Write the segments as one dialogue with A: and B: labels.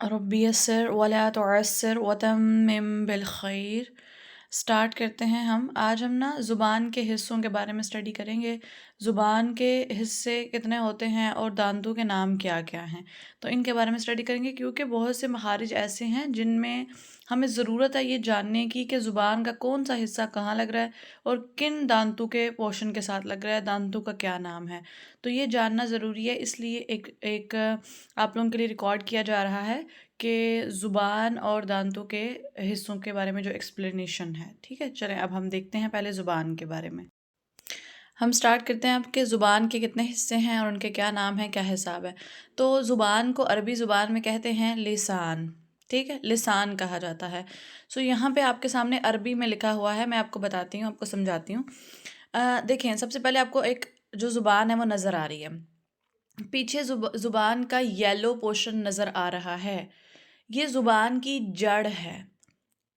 A: रब्बी यस्सिर वला तुअस्सिर वतम्मिम बिलखैर। स्टार्ट करते हैं हम। आज हम ना ज़ुबान के हिस्सों के बारे में स्टडी करेंगे। ज़ुबान के हिस्से कितने होते हैं और दांतों के नाम क्या क्या हैं, तो इनके बारे में स्टडी करेंगे, क्योंकि बहुत से मखारिज ऐसे हैं जिनमें हमें ज़रूरत है ये जानने की कि ज़ुबान का कौन सा हिस्सा कहाँ लग रहा है और किन दांतों के पोर्शन के साथ लग रहा है, दांतों का क्या नाम है। तो ये जानना ज़रूरी है, इसलिए एक एक आप लोगों के लिए रिकॉर्ड किया जा रहा है कि ज़ुबान और दांतों के हिस्सों के बारे में जो एक्सप्लेनेशन है। ठीक है, चलें अब हम देखते हैं पहले ज़ुबान के बारे में। हम स्टार्ट करते हैं आपके ज़ुबान के कितने हिस्से हैं और उनके क्या नाम है, क्या हिसाब है। तो ज़ुबान को अरबी ज़ुबान में कहते हैं लिसान। ठीक है, लिसान कहा जाता है। सो यहाँ पे आपके सामने अरबी में लिखा हुआ है, मैं आपको बताती हूँ, आपको समझाती हूँ। देखें, सबसे पहले आपको एक जो ज़ुबान है वो नज़र आ रही है। पीछे ज़ुबान का येलो पोर्शन नज़र आ रहा है, ये ज़ुबान की जड़ है।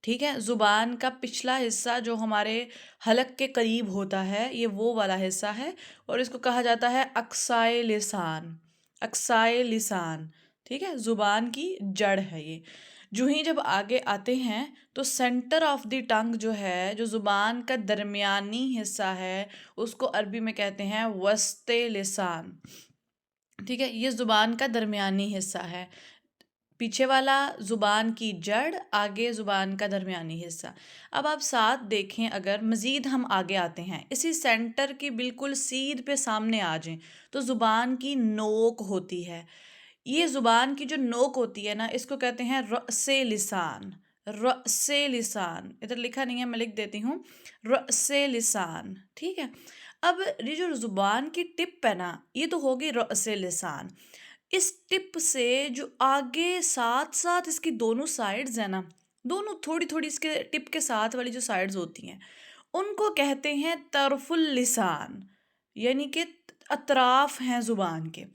A: ठीक है, ज़ुबान का पिछला हिस्सा जो हमारे हलक के करीब होता है, ये वो वाला हिस्सा है और इसको कहा जाता है अक्साए लिसान। अक्साए लिसान, ठीक है, ज़ुबान की जड़ है ये। जो ही जब आगे आते हैं तो सेंटर ऑफ द टंग जो है, जो ज़ुबान का दरमियानी हिस्सा है, उसको अरबी में कहते हैं वस्ते लिसान। ठीक है, ये ज़ुबान का दरमियानी हिस्सा है। पीछे वाला ज़ुबान की जड़, आगे ज़ुबान का दरमियानी हिस्सा। अब आप साथ देखें, अगर मज़ीद हम आगे आते हैं, इसी सेंटर की बिल्कुल सीध पे सामने आ जाएं तो ज़ुबान की नोक होती है। ये ज़ुबान की जो नोक होती है ना, इसको कहते हैं रअसे लिसान। रअसे लिसान इधर लिखा नहीं है, मैं लिख देती हूँ, रअसे लिसान। ठीक है, अब ये जो ज़ुबान की टिप है ना, ये तो होगी रअसे लिसान। इस टिप से जो आगे साथ साथ इसकी दोनों साइड्स है ना, दोनों थोड़ी थोड़ी इसके टिप के साथ वाली जो साइड्स होती हैं, उनको कहते हैं तरफुल लिसान, यानी कि अतराफ हैं ज़ुबान के।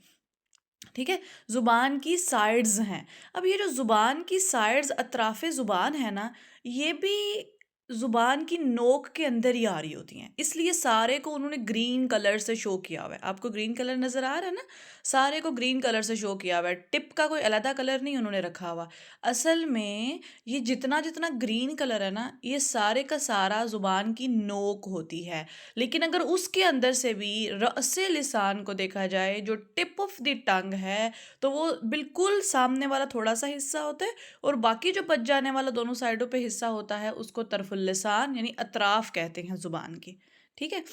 A: ठीक है, ज़ुबान की साइड्स हैं। अब ये जो ज़ुबान की साइड्स अतराफ़े ज़ुबान है ना, ये भी ज़ुबान की नोक के अंदर ही आ रही होती हैं, इसलिए सारे को उन्होंने ग्रीन कलर से शो किया हुआ है। आपको ग्रीन कलर नज़र आ रहा है ना, सारे को ग्रीन कलर से शो किया हुआ है, टिप का कोई अलग कलर नहीं उन्होंने रखा हुआ। असल में ये जितना जितना ग्रीन कलर है ना, ये सारे का सारा ज़ुबान की नोक होती है। लेकिन अगर उसके अंदर से भी रअसे लिसान को देखा जाए, जो टिप ऑफ द टंग है, तो वो बिल्कुल सामने वाला थोड़ा सा हिस्सा होता है और बाकी जो बच जाने वाला दोनों साइडों पे हिस्सा होता है, उसको तरफुल लिसान यानी अतराफ कहते हैं ज़ुबान की। ठीक है,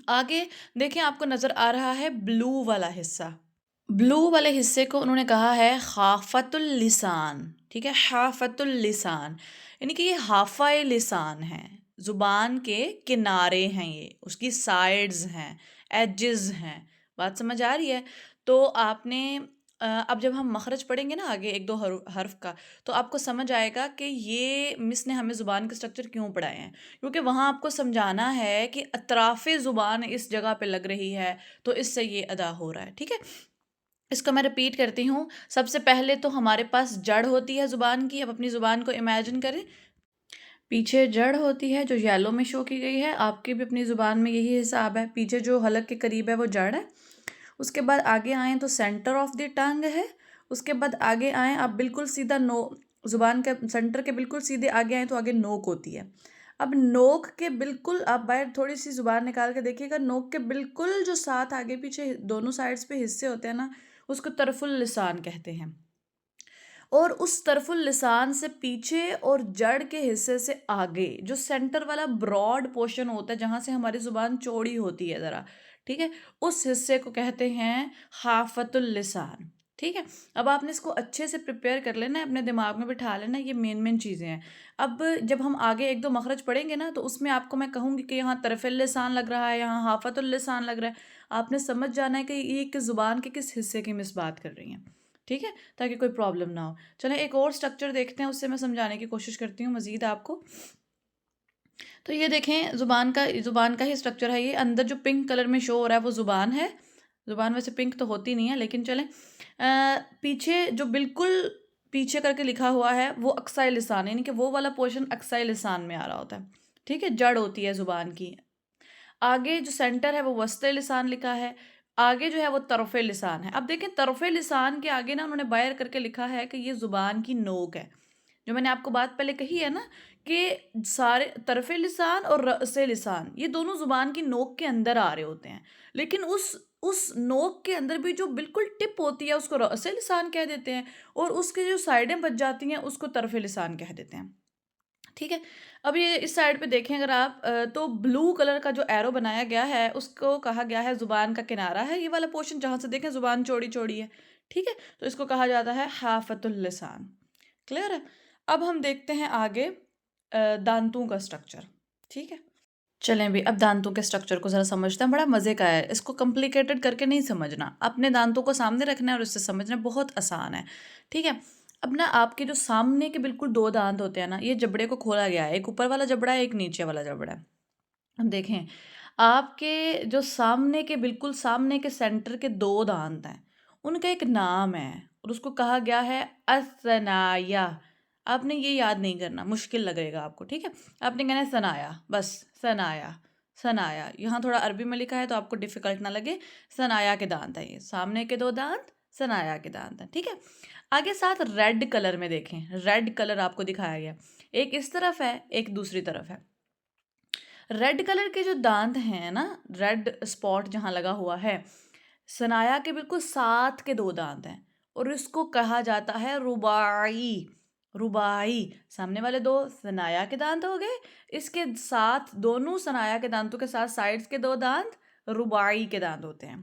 A: आगे देखें, आपको नज़र आ रहा है ब्लू वाला हिस्सा। ब्लू वाले हिस्से को उन्होंने कहा है हाफतुल लिसान। ठीक है, हाफतुल लिसान यानी कि ये हाफाए लिसान है, ज़ुबान के किनारे हैं, ये उसकी साइड्स हैं, एजेस हैं। बात समझ आ रही है? तो आपने अब जब हम मखरज पढ़ेंगे ना आगे एक दो हर्फ का, तो आपको समझ आएगा कि ये मिस ने हमें ज़ुबान के स्ट्रक्चर क्यों पढ़ाए हैं, क्योंकि वहाँ आपको समझाना है कि अतराफ़े ज़ुबान इस जगह पे लग रही है, तो इससे ये अदा हो रहा है। ठीक है, इसको मैं रिपीट करती हूँ। सबसे पहले तो हमारे पास जड़ होती है ज़ुबान की। अब अपनी ज़ुबान को इमेजिन करें, पीछे जड़ होती है जो येलो में शो की गई है। आपकी भी अपनी ज़ुबान में यही हिसाब है, पीछे जो हलक के करीब है वो जड़ है। उसके बाद आगे आएँ तो सेंटर ऑफ द टंग है। उसके बाद आगे आएँ आप बिल्कुल सीधा नो, ज़ुबान के सेंटर के बिल्कुल सीधे आगे आएँ तो आगे नोक होती है। अब नोक के बिल्कुल आप बाहर थोड़ी सी ज़ुबान निकाल के देखिएगा, नोक के बिल्कुल जो साथ आगे पीछे दोनों साइड्स पे हिस्से होते हैं ना, उसको तरफुल लिसान कहते हैं। और उस तरफुल लिसान से पीछे और जड़ के हिस्से से आगे जो सेंटर वाला ब्रॉड पोर्शन होता है, जहाँ से हमारी ज़ुबान चौड़ी होती है ज़रा, ठीक है, उस हिस्से को कहते हैं हाफतुल लिसान। ठीक है, अब आपने इसको अच्छे से प्रिपेयर कर लेना है, अपने दिमाग में बिठा लेना, ये मेन मेन चीज़ें हैं। अब जब हम आगे एक दो मखरज पढ़ेंगे ना, तो उसमें आपको मैं कहूँगी कि यहाँ तरफुल लिसान लग रहा है, यहाँ हाफतुल लिसान लग रहा है। आपने समझ जाना है कि ये किस ज़ुबान के किस हिस्से की मिस बात कर रही हैं। ठीक है, ताकि कोई प्रॉब्लम ना हो। चलें एक और स्ट्रक्चर देखते हैं, उससे मैं समझाने की कोशिश करती हूँ मज़ीद आपको। तो ये देखें, ज़ुबान का ही स्ट्रक्चर है ये। अंदर जो पिंक कलर में शो हो रहा है वो ज़ुबान है। ज़ुबान वैसे पिंक तो होती नहीं है, लेकिन चलें। पीछे जो बिल्कुल पीछे करके लिखा हुआ है वो अक्साए लिसान, यानी कि वो वाला पोर्शन अक्साए लिसान में आ रहा होता है। ठीक है, जड़ होती है ज़ुबान की। आगे जो सेंटर है वो वस्ते लिसान लिखा है, आगे जो है वो तरफ़े लिसान है। अब देखें तरफ़े लिसान के आगे ना उन्होंने बायर करके लिखा है कि ये ज़ुबान की नोक है। जो मैंने आपको बात पहले कही है ना कि सारे तरफ़े लिसान और रअसे लिसान ये दोनों ज़ुबान की नोक के अंदर आ रहे होते हैं। लेकिन उस नोक के अंदर भी जो बिल्कुल टिप होती है उसको रअसे लिसान कह देते हैं और उसकी जो साइडें बच जाती हैं उसको तरफ़े लिसान कह देते हैं। ठीक है? अब ये इस साइड पे देखें अगर आप तो ब्लू कलर का जो एरो बनाया गया है उसको कहा गया है ज़ुबान का किनारा है। ये वाला पोर्शन जहाँ से देखें ज़ुबान चौड़ी-चौड़ी है। ठीक है? तो इसको कहा जाता है हाफ़तुल लिसान। क्लियर है? अब हम देखते हैं आगे दांतों का स्ट्रक्चर। ठीक है? चलें भी अब दांतों के स्ट्रक्चर को ज़रा समझते हैं। बड़ा मज़े का है। इसको कॉम्प्लिकेटेड करके नहीं समझना। अपने दांतों को सामने रखना है और इससे समझना बहुत आसान है। ठीक है? अब ना आपके जो सामने के बिल्कुल 2 दांत होते हैं ना, ये जबड़े को खोला गया है। एक ऊपर वाला जबड़ा है, एक नीचे वाला जबड़ा है। अब देखें, आपके जो सामने के बिल्कुल सामने के सेंटर के 2 दांत हैं, उनका एक नाम है और उसको कहा गया है असनाया। आपने ये याद नहीं करना, मुश्किल लगेगा आपको, ठीक है? आपने कहना है सनाया, बस सनाया, सनाया। यहाँ थोड़ा अरबी में लिखा है तो आपको डिफ़िकल्ट ना लगे, सनाया के दांत हैं ये। सामने के 2 दांत सनाया के दांत हैं, ठीक है? आगे साथ रेड कलर में देखें, रेड कलर आपको दिखाया गया। एक इस तरफ है, एक दूसरी तरफ है। रेड कलर के जो दांत हैं ना, रेड स्पॉट जहाँ लगा हुआ है, सनाया के बिल्कुल साथ के 2 दांत हैं और इसको कहा जाता है रुबाई। रुबाई, सामने वाले 2 सनाया के दांत हो गए, इसके साथ दोनों सनाया के दांतों के साथ साइड्स के 2 दांत रुबाई के दांत होते हैं।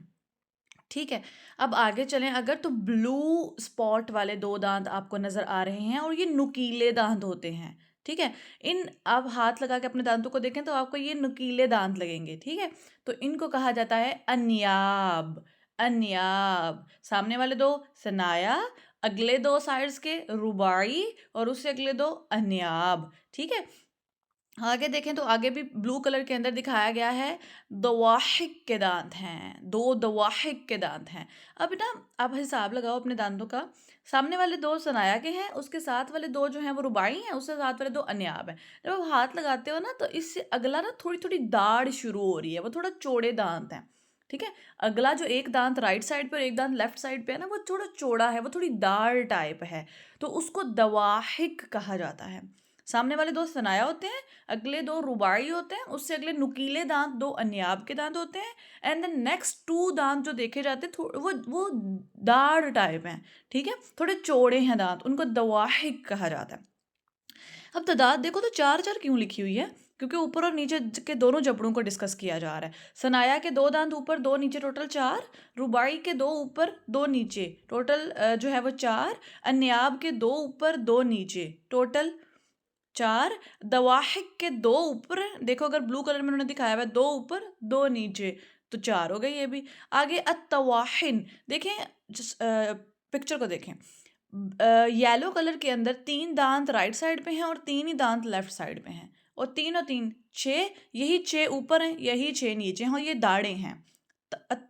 A: ठीक है? अब आगे चलें अगर तो ब्लू स्पॉट वाले 2 दांत आपको नज़र आ रहे हैं और ये नुकीले दांत होते हैं। ठीक है? इन आप हाथ लगा के अपने दांतों को देखें तो आपको ये नुकीले दांत लगेंगे। ठीक है? तो इनको कहा जाता है अन्याब, अन्याब। सामने वाले 2 सनाया, अगले 2 साइड्स के रुबाई और उससे अगले 2 अन्याब। ठीक है? आगे देखें तो आगे भी ब्लू कलर के अंदर दिखाया गया है दवाहिक के दांत हैं, 2 दवाहिक के दांत हैं। अब ना आप हिसाब लगाओ अपने दांतों का, सामने वाले 2 सनाया के हैं, उसके साथ वाले 2 जो हैं वो रुबाई हैं, उसके साथ वाले 2 अन्याब हैं। जब आप हाथ लगाते हो ना तो इससे अगला ना थोड़ी-थोड़ी दाढ़ शुरू हो रही है, वो थोड़ा चौड़े दांत हैं। ठीक है? अगला जो एक दांत राइट साइड पे और एक दांत लेफ्ट साइड पे है ना, वो थोड़ा चौड़ा है, वो थोड़ी दाढ़ टाइप है, तो उसको दवाहिक कहा जाता है। सामने वाले 2 सनाया होते हैं, अगले 2 रुबाई होते हैं, उससे अगले नुकीले दांत 2 अन्याब के दांत होते हैं एंड देन नेक्स्ट 2 दांत जो देखे जाते हैं वो दाढ़ टाइप हैं, ठीक है? थोड़े चौड़े हैं दांत, उनको दवाहिक कहा जाता है। अब तादाद देखो तो 4-4 क्यों लिखी हुई है? क्योंकि ऊपर और नीचे के दोनों जबड़ों को डिस्कस किया जा रहा है। सनाया के 2 दांत ऊपर, 2 नीचे टोटल 4, रुबाई के 2 ऊपर, 2 नीचे टोटल जो है वो 4, अन्याब के 2 ऊपर, 2 नीचे टोटल 4, दवाहिक के 2 ऊपर देखो अगर ब्लू कलर में उन्होंने दिखाया हुआ है 2 ऊपर 2 नीचे तो 4 हो गई ये भी। आगे अत्तवाहिन देखें पिक्चर को देखें। येलो कलर के अंदर 3 दांत राइट साइड पे हैं और 3 ही दांत लेफ्ट साइड पे हैं और 3 और 3 6, यही 6 ऊपर हैं, यही 6 नीचे हैं और ये दाढ़ें हैं।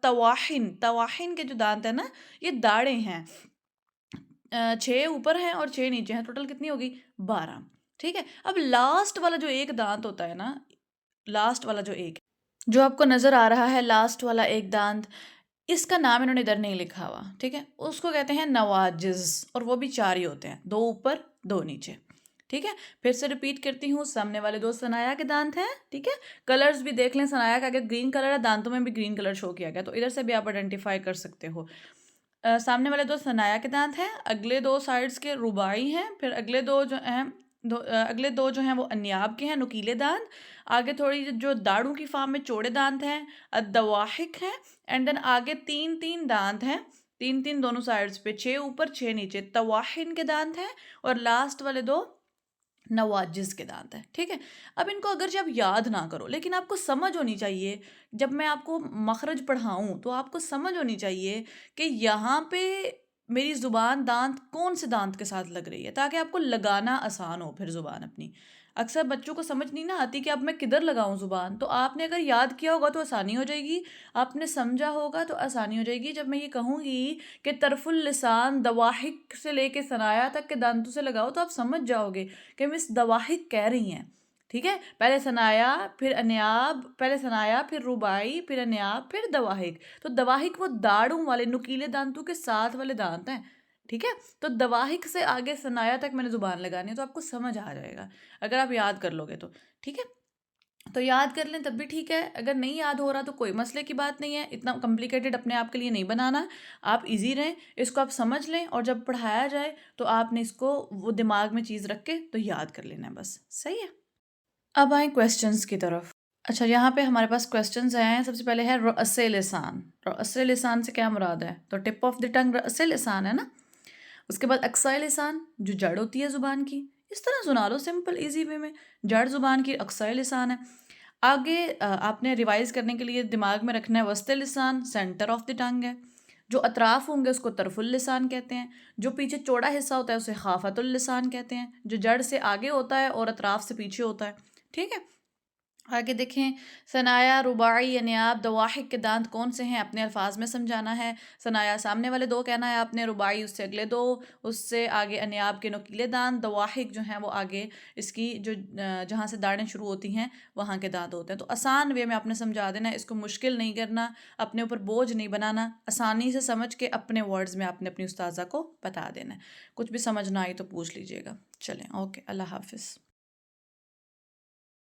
A: तवाहिन, तवाहिन के जो दांत है ना ये दाढ़ें हैं। 6 ऊपर हैं और 6 नीचे हैं, टोटल कितनी होगी? 12। ठीक है? अब लास्ट वाला जो एक दांत होता है ना, लास्ट वाला जो एक जो आपको नज़र आ रहा है लास्ट वाला एक दांत, इसका नाम इन्होंने इधर नहीं लिखा हुआ, ठीक है? उसको कहते हैं नवाजिज़ और वो भी 4 ही होते हैं, 2 ऊपर, 2 नीचे। ठीक है? फिर से रिपीट करती हूँ, सामने वाले 2 सनाया के दांत हैं, ठीक है? कलर्स भी देख लें, सनाया का अगर ग्रीन कलर है, दांतों में भी ग्रीन कलर शो किया गया, तो इधर से भी आप आइडेंटिफ़ाई कर सकते हो। सामने वाले 2 सनाया के दांत हैं, अगले 2 साइड्स के रुबाई हैं, फिर अगले 2 जो हैं अगले 2 जो हैं वो अन्याब के हैं, नुकीले दांत। आगे थोड़ी जो दाढ़ों की फॉर्म में चौड़े दांत हैं, अद्दवाहिक हैं एंड देन आगे 3-3 दांत हैं, 3-3 दोनों साइड्स पे, 6 ऊपर 6 नीचे, तवाहिन के दांत हैं और लास्ट वाले 2 नवाजिज़ के दांत हैं, ठीक है? अब इनको अगर जब याद ना करो लेकिन आपको समझ होनी चाहिए, जब मैं आपको मखरज पढ़ाऊँ तो आपको समझ होनी चाहिए कि यहाँ पे मेरी ज़ुबान दांत कौन से दांत के साथ लग रही है ताकि आपको लगाना आसान हो फिर ज़ुबान अपनी। अक्सर बच्चों को समझ नहीं ना आती कि अब मैं किधर लगाऊँ ज़ुबान, तो आपने अगर याद किया होगा तो आसानी हो जाएगी, आपने समझा होगा तो आसानी हो जाएगी। जब मैं ये कहूँगी कि तरफ़ुल लिसान दवाहिक से लेके सनाया तक के दांतों से लगाओ तो आप समझ जाओगे कि मिस दवाहिक कह रही हैं। ठीक है, पहले सनाया फिर अनयाब, पहले सनाया फिर रुबाई फिर अनयाब फिर दवाहिक। तो दवाहिक वो दाढ़ों वाले नुकीले दांतों के साथ वाले दांत हैं, ठीक है। तो दवाहिक से आगे सनाया तक मैंने ज़ुबान लगानी है, तो आपको समझ आ जाएगा अगर आप याद कर लोगे तो, ठीक है। तो याद कर लें तब भी ठीक है, अगर नहीं याद हो रहा तो कोई मसले की बात नहीं है, इतना कॉम्प्लिकेटेड अपने आप के लिए नहीं बनाना। आप इजी रहें, इसको आप समझ लें और जब पढ़ाया जाए तो आपने इसको वो दिमाग में चीज़ रख के तो याद कर लेना है बस, सही है। अब आए क्वेश्चंस की तरफ। अच्छा, यहाँ पे हमारे पास क्वेश्चंस हैं। सबसे पहले है रअसे लिसान। रअसे लिसान से क्या मुराद है? तो टिप ऑफ द टंग रअसे लिसान है ना। उसके बाद अक्साए लिसान, जो जड़ होती है ज़ुबान की। इस तरह सुना लो सिंपल इजी वे में, जड़ ज़ुबान की अक्साए लिसान है। आगे आपने रिवाइज करने के लिए दिमाग में रखना है वस्ते लिसान सेंटर ऑफ द टंग है। जो अतराफ होंगे उसको तरफुल लिसान कहते हैं। जो पीछे चौड़ा हिस्सा होता है उसे खाफतुल लिसान कहते हैं। जो जड़ से आगे होता है और अतराफ से पीछे होता है, ठीक है। आगे देखें, सनाया, रुबाई, अनयाब, दवाहिक के दांत कौन से हैं अपने अल्फाज में समझाना है। सनाया सामने वाले दो कहना है आपने, रुबाई उससे अगले दो, उससे आगे अनयाब के नुकीले दांत, दवाहिक जो हैं वो आगे इसकी जो जहाँ से दाढ़ें शुरू होती हैं वहाँ के दांत होते हैं। तो आसान वे में आपने समझा देना है, इसको मुश्किल नहीं करना, अपने ऊपर बोझ नहीं बनाना, आसानी से समझ के अपने वर्ड्स में आपने अपनी उस्ताज़ा को बता देना है। कुछ भी समझ ना आई तो पूछ लीजिएगा। चलें, ओके, अल्लाह हाफिज़।